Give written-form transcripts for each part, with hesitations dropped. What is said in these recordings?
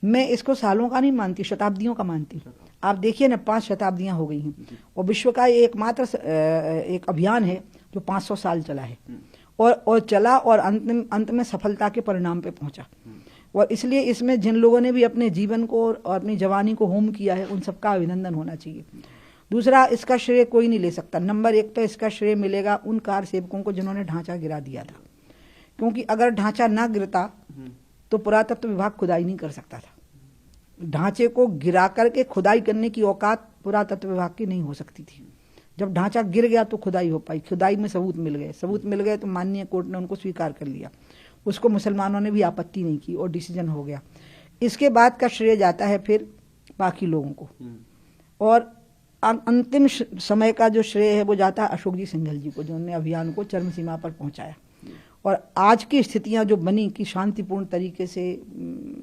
मैं इसको सालों का नहीं मानती, शताब्दियों का मानती। आप देखिए ना, 5 शताब्दियां हो गई हैं और विश्व का एकमात्र एक अभियान है जो 500 साल चला है और चला और अंत में सफलता के परिणाम पे पहुंचा। और इसलिए इसमें जिन लोगों ने भी अपने जीवन को और अपनी जवानी को होम किया है उन सबका अभिनंदन होना चाहिए। दूसरा, इसका श्रेय कोई नहीं ले सकता। नंबर 1 पे इसका श्रेय मिलेगा उन कार सेवकों को जिन्होंने ढांचा गिरा दिया था, क्योंकि अगर ढांचा ना गिरता तो पुरातत्व विभाग खुदाई नहीं कर सकता था। ढांचे को गिरा करके खुदाई करने की औकात पुरातत्व विभाग की नहीं हो सकती थी। जब ढांचा गिर गया तो खुदाई हो पाई, खुदाई में सबूत मिल गए तो माननीय कोर्ट ने उनको स्वीकार कर लिया। उसको मुसलमानों ने भी आपत्ति नहीं की और डिसीजन हो गया। इसके बाद का श्रेय जाता है फिर बाकी लोगों को, और अंतिम समय का जो श्रेय है वो जाता है अशोक जी सिंघल जी को, जिन्होंने अभियान को चरम सीमा पर पहुंचाया। और आज की स्थितियां जो बनी कि शांतिपूर्ण तरीके से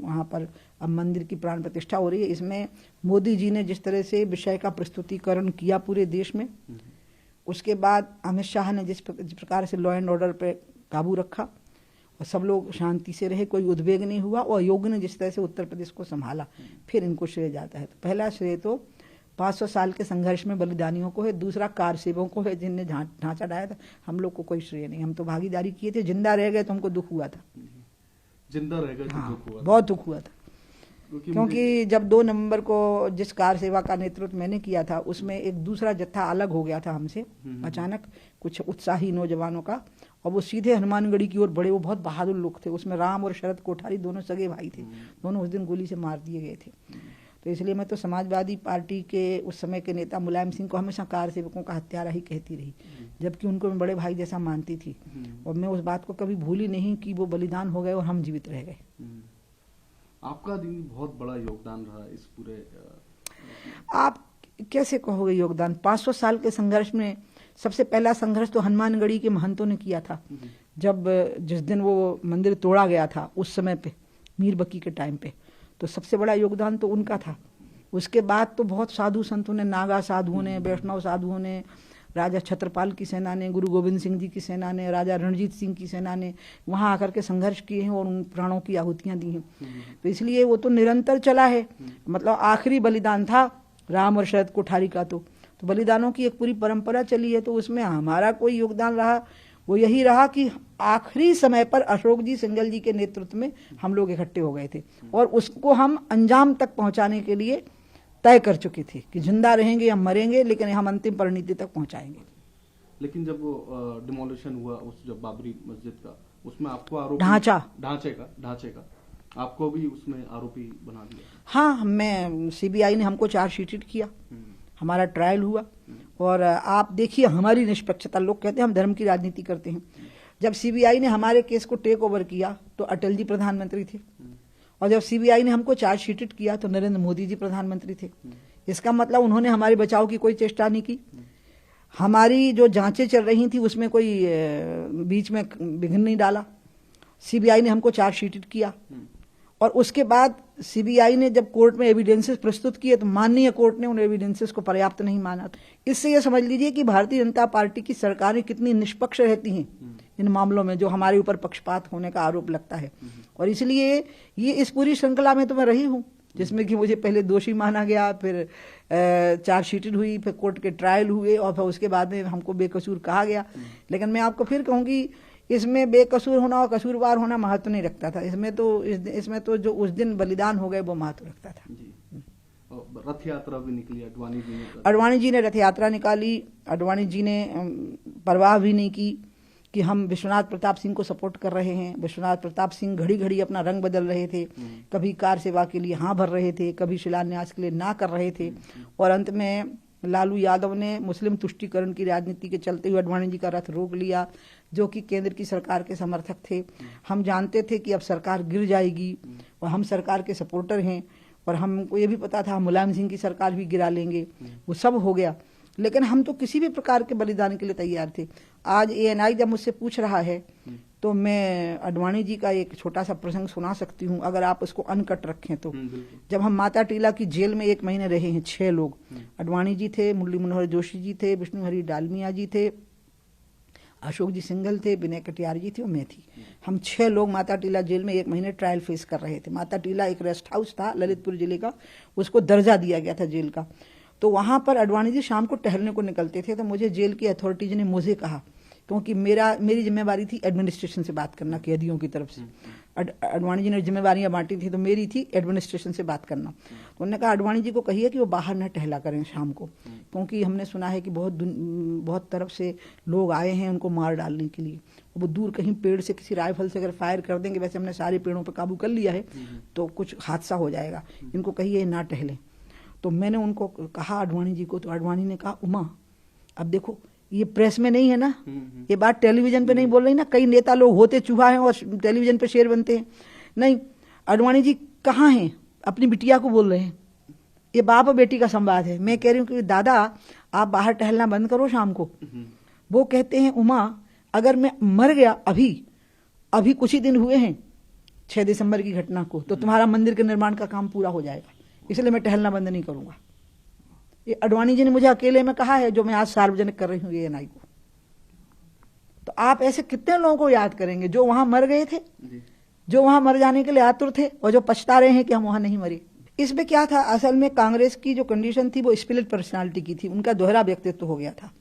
वहाँ पर अब मंदिर की प्राण प्रतिष्ठा हो रही है, इसमें मोदी जी ने जिस तरह से विषय का प्रस्तुतिकरण किया पूरे देश में, उसके बाद अमित शाह ने जिस प्रकार से लॉ एंड ऑर्डर पे काबू रखा और सब लोग शांति से रहे, कोई उद्वेग नहीं हुआ, और योगी ने जिस तरह से उत्तर प्रदेश को संभाला, फिर इनको श्रेय जाता है। तो पहला श्रेय तो 500 साल के संघर्ष में बलिदानियों को है। दूसरा कार सेवकों को है जिनने ढांचा डाया था। हम लोग को कोई श्रेय नहीं, हम तो भागीदारी किए थे। जिंदा रह गए तो हमको दुख हुआ था, जिंदा रह गए तो हाँ, दुख हुआ, बहुत दुख हुआ था। क्योंकि जब 2 नवंबर को जिस कार सेवा का नेतृत्व मैंने किया था उसमें एक दूसरा जत्था अलग हो गया था हमसे अचानक, कुछ उत्साही नौजवानों का, और वो सीधे हनुमानगढ़ी की ओर बढ़े। वो बहुत बहादुर लोग थे, उसमें राम और शरद कोठारी दोनों सगे भाई थे, दोनों उस दिन गोली से मार दिए गए थे। तो इसलिए मैं तो समाजवादी पार्टी के उस समय के नेता मुलायम सिंह को हमेशा कार सेवकों का हत्यारा ही कहती रही, जबकि उनको मैं बड़े भाई जैसा मानती थी। और मैं उस बात को कभी भूली नहीं कि वो बलिदान हो गए और हम जीवित रह गए। आपका दीदी बहुत बड़ा योगदान रहा इस पूरे, आप कैसे कहोगे योगदान? 500 साल के संघर्ष में सबसे पहला संघर्ष तो हनुमानगढ़ी के महंतों ने किया था। जब जिस दिन वो मंदिर तोड़ा गया था उस समय पे, मीर बकी के टाइम पे, तो सबसे बड़ा योगदान तो उनका था। उसके बाद तो बहुत साधु संतों ने, नागा साधुओं ने, वैष्णव साधुओं ने, राजा छत्रपाल की सेना ने, गुरु गोविंद सिंह जी की सेना ने, राजा रणजीत सिंह की सेना ने वहाँ आकर के संघर्ष किए हैं और उन प्राणों की आहुतियाँ दी हैं। तो इसलिए वो तो निरंतर चला है। मतलब आखिरी बलिदान था राम और शरद कोठारी का, तो बलिदानों की एक पूरी परंपरा चली है। तो उसमें हमारा कोई योगदान रहा वो यही रहा कि आखिरी समय पर अशोक जी सिंघल जी के नेतृत्व में हम लोग इकट्ठे हो गए थे और उसको हम अंजाम तक पहुंचाने के लिए तय कर चुके थे कि जिंदा रहेंगे या मरेंगे, लेकिन हम अंतिम परिणति तक पहुंचाएंगे। लेकिन जब वो डिमोलिशन हुआ उस जब बाबरी मस्जिद का, उसमें आपको आरोपी ढांचे का आपको भी उसमें आरोपी बना दिया? हाँ, मैं सीबीआई ने हमको चार्जशीटेड किया, हमारा ट्रायल हुआ। और आप देखिए हमारी निष्पक्षता, लोग कहते हैं हम धर्म की राजनीति करते हैं। जब सीबीआई ने हमारे केस को टेक ओवर किया तो अटल जी प्रधानमंत्री थे, और जब सीबीआई ने हमको चार्जशीटेड किया तो नरेंद्र मोदी जी प्रधानमंत्री थे। इसका मतलब उन्होंने हमारे बचाव की कोई चेष्टा नहीं की। हमारी जो जांचें चल रही थी उसमें कोई बीच में विघ्न नहीं डाला। सीबीआई ने हमको चार्जशीटेड किया और उसके बाद सीबीआई ने जब कोर्ट में एविडेंसेस प्रस्तुत किए तो माननीय कोर्ट ने उन एविडेंसेस को पर्याप्त नहीं माना। इससे ये समझ लीजिए कि भारतीय जनता पार्टी की सरकारें कितनी निष्पक्ष रहती हैं इन मामलों में जो हमारे ऊपर पक्षपात होने का आरोप लगता है। और इसलिए ये इस पूरी श्रृंखला में तो मैं रही हूँ जिसमें कि मुझे पहले दोषी माना गया, फिर चार्जशीटेड हुई, फिर कोर्ट के ट्रायल हुए और फिर उसके बाद में हमको बेकसूर कहा गया। लेकिन मैं आपको फिर कहूँगी इसमें बेकसूर होना और कसूरवार होना महत्व नहीं रखता था। इसमें तो जो उस दिन बलिदान हो गए वो महत्व रखता था। रथ यात्रा भी निकली अडवाणी जी ने रथ यात्रा निकाली। अडवाणी जी ने परवाह भी नहीं की कि हम विश्वनाथ प्रताप सिंह को सपोर्ट कर रहे हैं। विश्वनाथ प्रताप सिंह घड़ी घड़ी अपना रंग बदल रहे थे, कभी कार सेवा के लिए हाँ भर रहे थे, कभी शिलान्यास के लिए ना कर रहे थे। और अंत में लालू यादव ने मुस्लिम तुष्टीकरण की राजनीति के चलते हुए अडवाणी जी का रथ रोक लिया, जो कि केंद्र की सरकार के समर्थक थे। हम जानते थे कि अब सरकार गिर जाएगी और हम सरकार के सपोर्टर हैं, और हमको ये भी पता था मुलायम सिंह की सरकार भी गिरा लेंगे। वो सब हो गया, लेकिन हम तो किसी भी प्रकार के बलिदान के लिए तैयार थे। आज एएनआई जब मुझसे पूछ रहा है तो मैं अडवाणी जी का एक छोटा सा प्रसंग सुना सकती हूँ, अगर आप उसको अनकट रखें तो। जब हम माता टीला की जेल में 1 महीने रहे हैं 6 लोग, अडवाणी जी थे, मुरली मनोहर जोशी जी थे, विष्णु हरी डालमिया जी थे, अशोक जी सिंघल थे, विनय कटियार जी थी और मैं थी। हम 6 लोग माता टीला जेल में 1 महीने ट्रायल फेस कर रहे थे। माता टीला एक रेस्ट हाउस था ललितपुर जिले का, उसको दर्जा दिया गया था जेल का। तो वहां पर अडवाणी जी शाम को टहलने को निकलते थे, तो मुझे जेल की अथॉरिटीज ने मुझे कहा, क्योंकि मेरी जिम्मेवारी थी एडमिनिस्ट्रेशन से बात करना कैदियों की तरफ से। अडवाणी जी ने जिम्मेवारियां बांटी थी, तो मेरी थी एडमिनिस्ट्रेशन से बात करना। तो उन्होंने कहा अडवाणी जी को कहिए कि वो बाहर न टहला करें शाम को, क्योंकि हमने सुना है कि बहुत तरफ से लोग आए हैं उनको मार डालने के लिए। वो दूर कहीं पेड़ से किसी राइफल से अगर फायर कर देंगे, वैसे हमने सारे पेड़ों पर काबू कर लिया है, तो कुछ हादसा हो जाएगा, इनको कहिए ना टहलें। तो मैंने उनको कहा अडवाणी जी को, तो अडवाणी ने कहा उमा अब देखो ये प्रेस में नहीं है ना, ये बात टेलीविजन पे नहीं बोल रही ना, कई नेता लोग होते चूहा हैं और टेलीविजन पे शेर बनते हैं। नहीं, अडवाणी जी कहाँ हैं, अपनी बिटिया को बोल रहे हैं, ये बाप और बेटी का संवाद है। मैं कह रही हूँ कि दादा आप बाहर टहलना बंद करो शाम को। वो कहते हैं उमा अगर मैं मर गया अभी कुछ ही दिन हुए हैं 6 दिसंबर की घटना को, तो तुम्हारा मंदिर के निर्माण का काम पूरा हो जाएगा, इसलिए मैं टहलना बंद नहीं करूंगा। ये अडवाणी जी ने मुझे अकेले में कहा है, जो मैं आज सार्वजनिक कर रही हूँ ये एनआई को। तो आप ऐसे कितने लोगों को याद करेंगे जो वहां मर गए थे, जो वहां मर जाने के लिए आतुर थे और जो पछता रहे हैं कि हम वहां नहीं मरे। इसमें क्या था, असल में कांग्रेस की जो कंडीशन थी वो स्पिलिट पर्सनालिटी की थी, उनका दोहरा व्यक्तित्व हो गया था।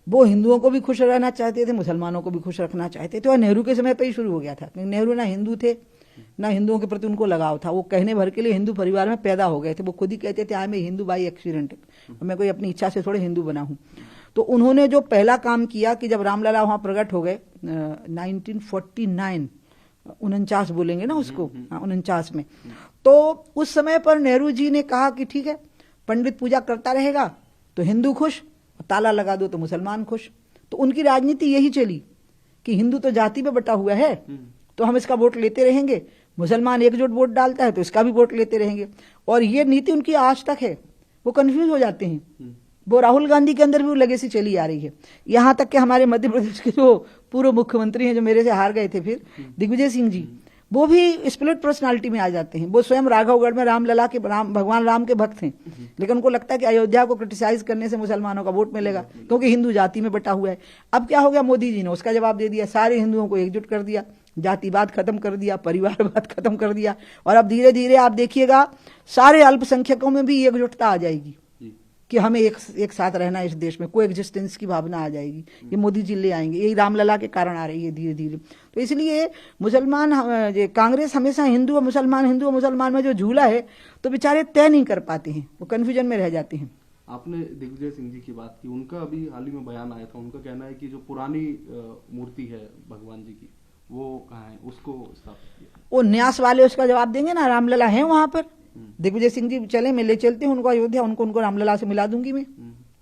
वो हिंदुओं को भी खुश रहना चाहते थे, मुसलमानों को भी खुश रखना चाहते थे, और नेहरू के समय पर ही शुरू हो गया था। नेहरू ना हिंदू थे, ना हिंदुओं के प्रति उनको लगाव था। वो कहने भर के लिए हिंदू परिवार में पैदा हो गए थे। वो खुद ही कहते थे आई मैं हिंदू बाई एक्सीडेंट, मैं कोई अपनी इच्छा से थोड़े हिंदू बना हूं। तो उन्होंने जो पहला काम किया कि जब रामलला वहां प्रकट हो गए 1949 49 बोलेंगे ना उसको, 49 में, तो उस समय पर नेहरू जी ने कहा कि ठीक है पंडित पूजा करता रहेगा तो हिंदू खुश, ताला लगा दो तो मुसलमान खुश। तो उनकी राजनीति यही चली कि हिंदू तो जाति पे बटा हुआ है तो हम इसका वोट लेते रहेंगे, मुसलमान एकजुट वोट डालता है तो इसका भी वोट लेते रहेंगे। और ये नीति उनकी आज तक है। वो कंफ्यूज हो जाते हैं। वो राहुल गांधी के अंदर भी वो लेगेसी चली आ रही है। यहां तक कि हमारे मध्य प्रदेश के जो पूर्व मुख्यमंत्री हैं जो मेरे से हार गए थे फिर, दिग्विजय सिंह जी, वो भी स्पिरिट पर्सनालिटी में आ जाते हैं। वो स्वयं राघवगढ़ में रामलला के भगवान राम के भक्त हैं, लेकिन उनको लगता है कि अयोध्या को क्रिटिसाइज करने से मुसलमानों का वोट मिलेगा, क्योंकि हिंदू जाति में बटा हुआ है। अब क्या हो गया, मोदी जी ने उसका जवाब दे दिया, सारे हिंदुओं को एकजुट कर दिया, जातिवाद खत्म कर दिया, परिवारवाद खत्म कर दिया। और अब धीरे धीरे आप देखिएगा सारे अल्पसंख्यकों में भी एकजुटता आ जाएगी कि हमें एक साथ रहना है इस देश में, कोई एग्जिस्टेंस की भावना आ जाएगी। ये मोदी जी ले आएंगे, यही रामलला के कारण आ रही है धीरे धीरे। तो इसलिए कांग्रेस हमेशा हिंदू और मुसलमान में जो झूला है तो बेचारे तय नहीं कर पाते हैं, वो कन्फ्यूजन में रह जाते हैं। आपने दिग्विजय सिंह जी की बात की, उनका अभी हाल ही में बयान आया था। उनका कहना है कि जो पुरानी मूर्ति है भगवान जी की वो कहाँ है, उसको स्थापित किया। वो न्यास वाले उसका जवाब देंगे ना, रामलला है वहां पर। दिग्विजय सिंह जी चले, मैं ले चलती हूँ उनको अयोध्या, उनको रामलला से मिला दूंगी मैं।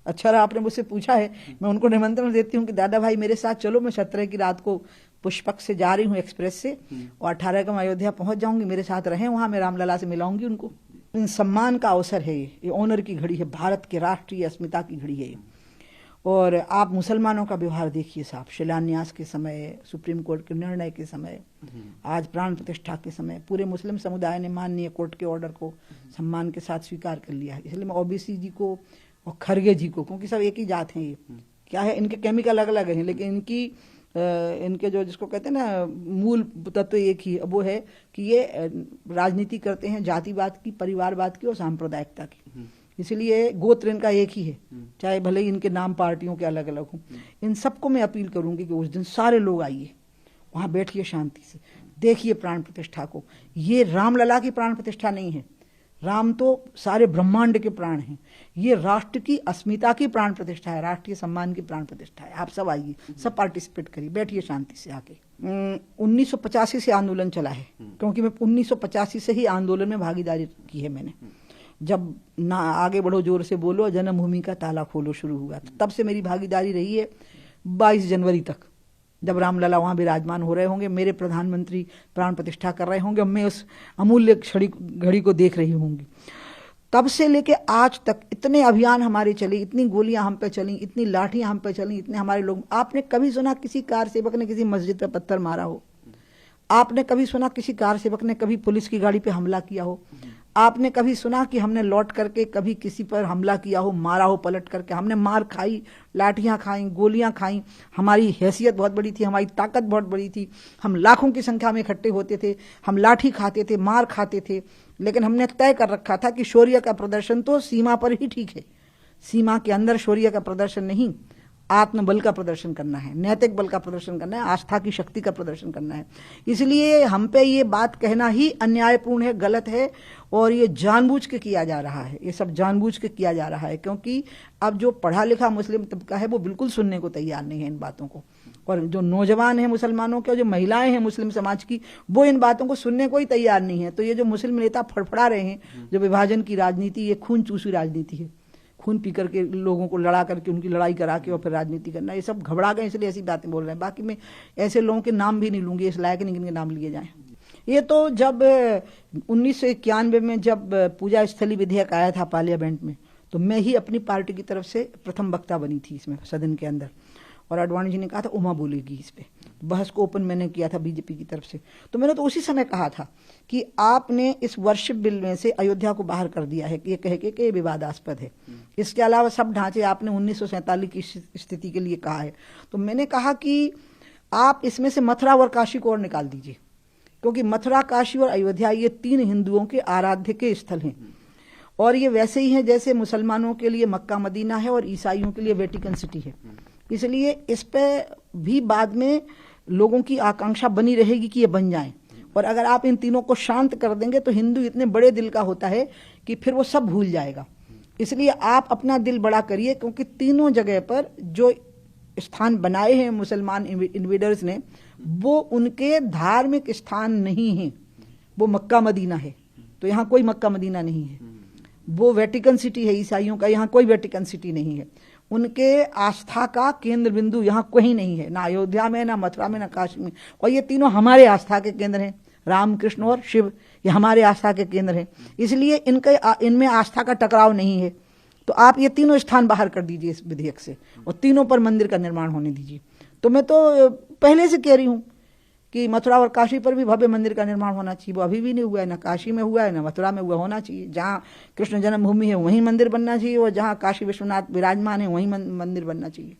अच्छा रहा आपने मुझसे पूछा है, मैं उनको निमंत्रण देती हूँ कि दादा भाई मेरे साथ चलो, मैं 17 की रात को पुष्पक से जा रही हूँ एक्सप्रेस से, और 18 को मैं अयोध्या पहुंच जाऊंगी, मेरे साथ रहें वहां, मैं रामलला से मिलाऊंगी उनको। इन सम्मान का अवसर है, ये ऑनर की घड़ी है, भारत के राष्ट्रीय अस्मिता की घड़ी है ये। और आप मुसलमानों का व्यवहार देखिए साहब, शिलान्यास के समय, सुप्रीम कोर्ट के निर्णय के समय, आज प्राण प्रतिष्ठा के समय, पूरे मुस्लिम समुदाय ने माननीय कोर्ट के ऑर्डर को सम्मान के साथ स्वीकार कर लिया है। इसलिए मैं ओबीसी जी को और खरगे जी को, क्योंकि सब एक ही जात हैं, ये क्या है इनके केमिकल अलग अलग हैं, लेकिन इनके जो जिसको कहते हैं ना मूल तत्व एक ही, वो है कि ये राजनीति करते हैं जातिवाद की, परिवारवाद की और सांप्रदायिकता की। इसलिए गोत्र इनका एक ही है, चाहे भले ही इनके नाम पार्टियों के अलग अलग हों। इन सबको मैं अपील करूंगी कि उस दिन सारे लोग आइए, वहां बैठिए शांति से, देखिए प्राण प्रतिष्ठा को। ये रामलला की प्राण प्रतिष्ठा नहीं है, राम तो सारे ब्रह्मांड के प्राण हैं। ये राष्ट्र की अस्मिता की प्राण प्रतिष्ठा है, राष्ट्रीय सम्मान की प्राण प्रतिष्ठा है। आप सब आइए, सब पार्टिसिपेट करिए, बैठिए शांति से आके। 1985 से आंदोलन चला है, क्योंकि मैं 1985 से ही आंदोलन में भागीदारी की है मैंने। जब ना आगे बढ़ो जोर से बोलो, जन्मभूमि का ताला खोलो शुरू हुआ, तब से मेरी भागीदारी रही है 22 जनवरी तक, जब रामलला वहां विराजमान हो रहे होंगे, मेरे प्रधानमंत्री प्राण प्रतिष्ठा कर रहे होंगे, मैं उस अमूल्य घड़ी को देख रही होंगी। तब से लेके आज तक इतने अभियान हमारे चले, इतनी गोलियां हम पे चली, इतनी लाठियां हम पे चली, इतने हमारे लोग। आपने कभी सुना किसी कार सेवक ने किसी मस्जिद पे पत्थर मारा हो? आपने कभी सुना किसी कार सेवक ने कभी पुलिस की गाड़ी पे हमला किया हो? आपने कभी सुना कि हमने लौट करके कभी किसी पर हमला किया हो, मारा हो पलट करके? हमने मार खाई, लाठियां खाई, गोलियां खाई, हमारी हैसियत बहुत बड़ी थी, हमारी ताकत बहुत बड़ी थी, हम लाखों की संख्या में इकट्ठे होते थे, हम लाठी खाते थे, मार खाते थे, लेकिन हमने तय कर रखा था कि शौर्य का प्रदर्शन तो सीमा पर ही ठीक है, सीमा के अंदर शौर्य का प्रदर्शन नहीं, आत्मबल का प्रदर्शन करना है, नैतिक बल का प्रदर्शन करना है, आस्था की शक्ति का प्रदर्शन करना है। इसलिए हम पे ये बात कहना ही अन्यायपूर्ण है, गलत है, और ये जानबूझ के किया जा रहा है, ये सब जानबूझ के किया जा रहा है, क्योंकि अब जो पढ़ा लिखा मुस्लिम तबका है वो बिल्कुल सुनने को तैयार नहीं है इन बातों को, और जो नौजवान है मुसलमानों के, जो महिलाएं हैं मुस्लिम समाज की, वो इन बातों को सुनने को ही तैयार नहीं है। तो ये जो मुस्लिम नेता फड़फड़ा रहे हैं, जो विभाजन की राजनीति, ये खून चूसी राजनीति है, खून पी करके लोगों को लड़ा करके उनकी लड़ाई करा के और फिर राजनीति करना, ये सब घबरा गए इसलिए ऐसी बातें बोल रहे हैं। बाकी मैं ऐसे लोगों के नाम भी नहीं लूंगी, इस लायक नहीं, इनके नाम लिए जाएं। ये तो जब 1991 में जब पूजा स्थली विधेयक आया था पार्लियामेंट में, तो मैं ही अपनी पार्टी की तरफ से प्रथम वक्ता बनी थी इसमें सदन के अंदर, और आडवाणी जी ने कहा था उमा बोलेगी इस पे, बहस को ओपन मैंने किया था बीजेपी की तरफ से। तो मैंने तो उसी समय कहा था कि आपने इस वर्शिप बिल में से अयोध्या को बाहर कर दिया है, ये कह के कि ये विवादास्पद है, इसके अलावा सब ढांचे आपने 1947 की स्थिति के लिए कहा है। तो मैंने कहा कि आप इसमें से मथुरा और काशी को और निकाल दीजिए, क्योंकि मथुरा, काशी और अयोध्या ये 3 हिंदुओं के आराध्य के स्थल हैं, और ये वैसे ही हैं जैसे मुसलमानों के लिए मक्का मदीना है और ईसाइयों के लिए वेटिकन सिटी है। इसलिए इस पे भी बाद में लोगों की आकांक्षा बनी रहेगी कि ये बन जाए, और अगर आप इन तीनों को शांत कर देंगे तो हिंदू इतने बड़े दिल का होता है कि फिर वो सब भूल जाएगा। इसलिए आप अपना दिल बड़ा करिए, क्योंकि तीनों जगह पर जो स्थान बनाए हैं मुसलमान इन्वेडर्स ने, वो उनके धार्मिक स्थान नहीं है, वो मक्का मदीना है। तो यहाँ कोई मक्का मदीना नहीं है, वो वेटिकन सिटी है ईसाइयों का, यहाँ कोई वेटिकन सिटी नहीं है। उनके आस्था का केंद्र बिंदु यहाँ कहीं नहीं है, ना अयोध्या में, ना मथुरा में, ना काशी में। और ये तीनों हमारे आस्था के केंद्र हैं, राम, कृष्ण और शिव, ये हमारे आस्था के केंद्र हैं। इसलिए इनमें आस्था का टकराव नहीं है। तो आप ये तीनों स्थान बाहर कर दीजिए इस विधेयक से, और तीनों पर मंदिर का निर्माण होने दीजिए। तो मैं तो पहले से कह रही हूँ कि मथुरा और काशी पर भी भव्य मंदिर का निर्माण होना चाहिए। वो अभी भी नहीं हुआ है, ना काशी में हुआ है, ना मथुरा में हुआ, होना चाहिए। जहाँ कृष्ण जन्मभूमि है वहीं मंदिर बनना चाहिए, और जहाँ काशी विश्वनाथ विराजमान है वहीं मंदिर बनना चाहिए।